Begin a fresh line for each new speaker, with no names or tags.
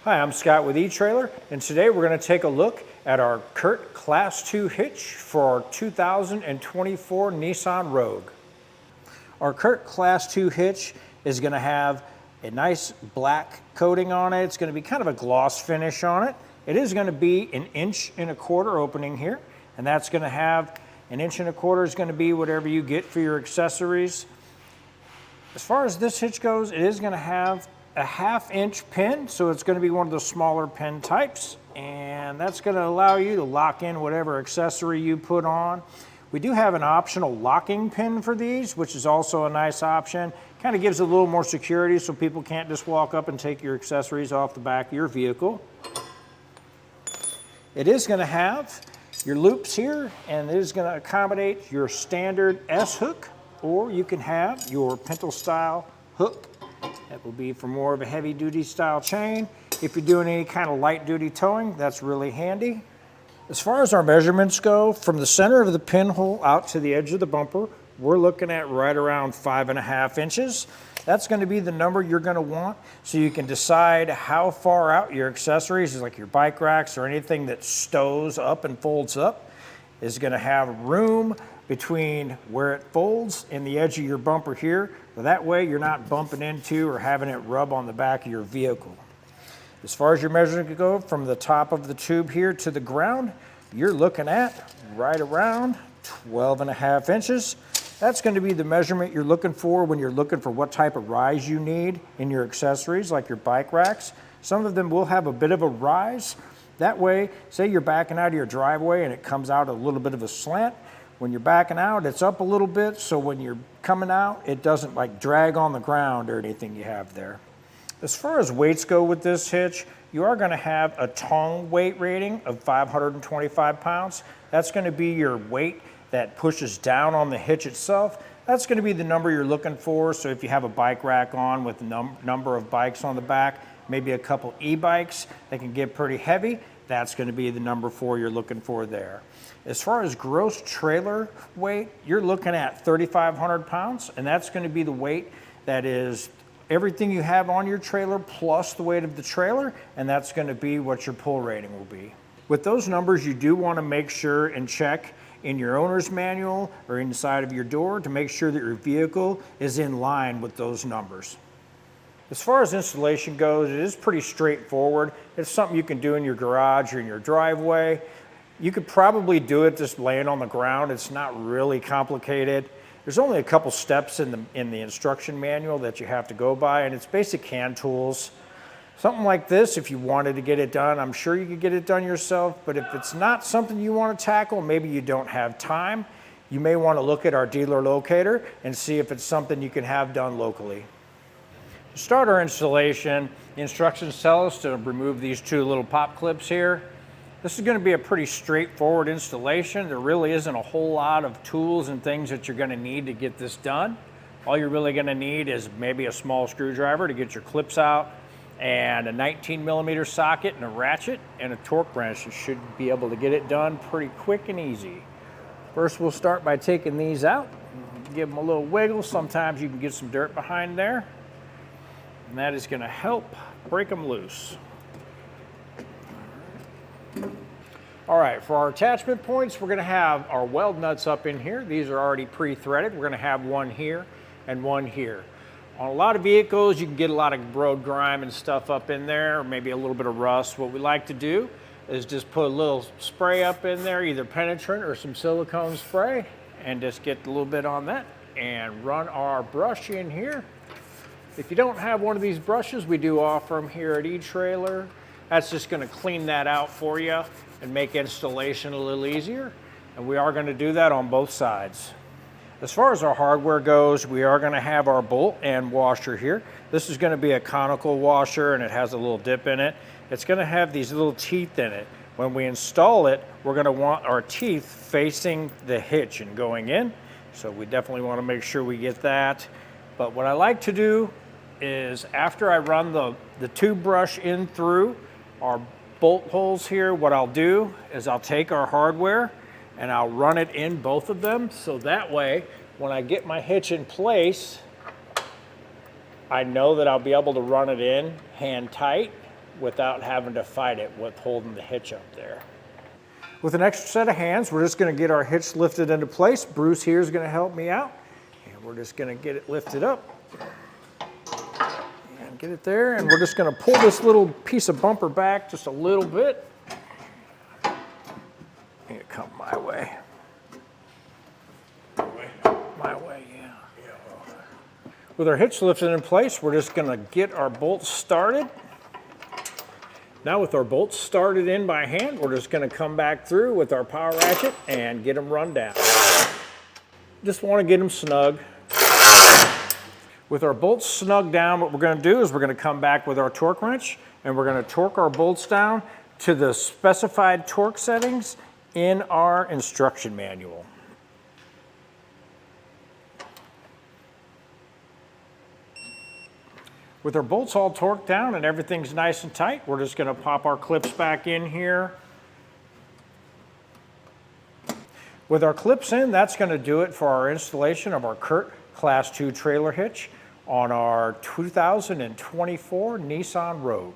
Hi, I'm Scott with eTrailer, and today we're going to take a look at our CURT Class II Hitch for our 2024 Nissan Rogue. Our CURT Class II Hitch is going to have a nice black coating on it. It's going to be kind of a gloss finish on it. It is going to be 1.25 inches opening here, and that's going to have 1.25 inches is going to be whatever you get for your accessories. As far as this hitch goes, it is going to have a 1/2 inch pin, so it's going to be one of the smaller pin types, and that's going to allow you to lock in whatever accessory you put on. We do have an optional locking pin for these, which is also a nice option. Kind of gives a little more security so people can't just walk up and take your accessories off the back of your vehicle. It is going to have your loops here, and it is going to accommodate your standard S hook, or you can have your pintle style hook. That will be for more of a heavy duty style chain. If you're doing any kind of light duty towing, that's really handy. As far as our measurements go, from the center of the pinhole out to the edge of the bumper, we're looking at right around 5.5 inches. That's going to be the number you're going to want, so you can decide how far out your accessories, like your bike racks or anything that stows up and folds up, is going to have room between where it folds and the edge of your bumper here. So that way you're not bumping into or having it rub on the back of your vehicle. As far as your measurement go, from the top of the tube here to the ground, you're looking at right around 12.5 inches. That's going to be the measurement you're looking for when you're looking for what type of rise you need in your accessories, like your bike racks. Some of them will have a bit of a rise. That way, say you're backing out of your driveway and it comes out a little bit of a slant. When you're backing out, it's up a little bit, so when you're coming out, it doesn't like drag on the ground or anything you have there. As far as weights go with this hitch, you are going to have a tongue weight rating of 525 pounds. That's going to be your weight that pushes down on the hitch itself. That's going to be the number you're looking for. So if you have a bike rack on with a number of bikes on the back, maybe a couple e-bikes that can get pretty heavy, that's going to be the number 4 you're looking for there. As far as gross trailer weight, you're looking at 3,500 pounds, and that's going to be the weight that is everything you have on your trailer plus the weight of the trailer, and that's going to be what your pull rating will be. With those numbers, you do want to make sure and check in your owner's manual or inside of your door to make sure that your vehicle is in line with those numbers. As far as installation goes, it is pretty straightforward. It's something you can do in your garage or in your driveway. You could probably do it just laying on the ground. It's not really complicated. There's only a couple steps in the instruction manual that you have to go by, and it's basic hand tools. Something like this, if you wanted to get it done, I'm sure you could get it done yourself, but if it's not something you want to tackle, maybe you don't have time, you may want to look at our dealer locator and see if it's something you can have done locally. To start our installation, the instructions tell us to remove these 2 little pop clips here. This is going to be a pretty straightforward installation. There really isn't a whole lot of tools and things that you're going to need to get this done. All you're really going to need is maybe a small screwdriver to get your clips out, and a 19mm socket and a ratchet and a torque wrench. You should be able to get it done pretty quick and easy. First, we'll start by taking these out. Give them a little wiggle. Sometimes you can get some dirt behind there, and that is going to help break them loose. All right, for our attachment points, we're going to have our weld nuts up in here. These are already pre-threaded. We're going to have one here and one here. On a lot of vehicles, you can get a lot of road grime and stuff up in there, or maybe a little bit of rust. What we like to do is just put a little spray up in there, either penetrant or some silicone spray, and just get a little bit on that and run our brush in here. If you don't have one of these brushes, we do offer them here at eTrailer. That's just going to clean that out for you and make installation a little easier. And we are going to do that on both sides. As far as our hardware goes, we are going to have our bolt and washer here. This is going to be a conical washer, and it has a little dip in it. It's going to have these little teeth in it. When we install it, we're going to want our teeth facing the hitch and going in. So we definitely want to make sure we get that. But what I like to do is, after I run the tube brush in through our bolt holes here, what I'll do is I'll take our hardware and I'll run it in both of them, so that way when I get my hitch in place, I know that I'll be able to run it in hand tight without having to fight it with holding the hitch up there. With an extra set of hands, we're just going to get our hitch lifted into place. Bruce here is going to help me out. And we're just going to get it lifted up. And get it there. And we're just going to pull this little piece of bumper back just a little bit. And it come my way. My way, yeah. With our hitch lifted in place, we're just going to get our bolts started. Now with our bolts started in by hand, we're just going to come back through with our power ratchet and get them run down. Just want to get them snug. With our bolts snug down, what we're going to do is we're going to come back with our torque wrench and we're going to torque our bolts down to the specified torque settings in our instruction manual. With our bolts all torqued down and everything's nice and tight, we're just going to pop our clips back in here. With our clips in, that's going to do it for our installation of our CURT Class II Trailer Hitch on our 2024 Nissan Rogue.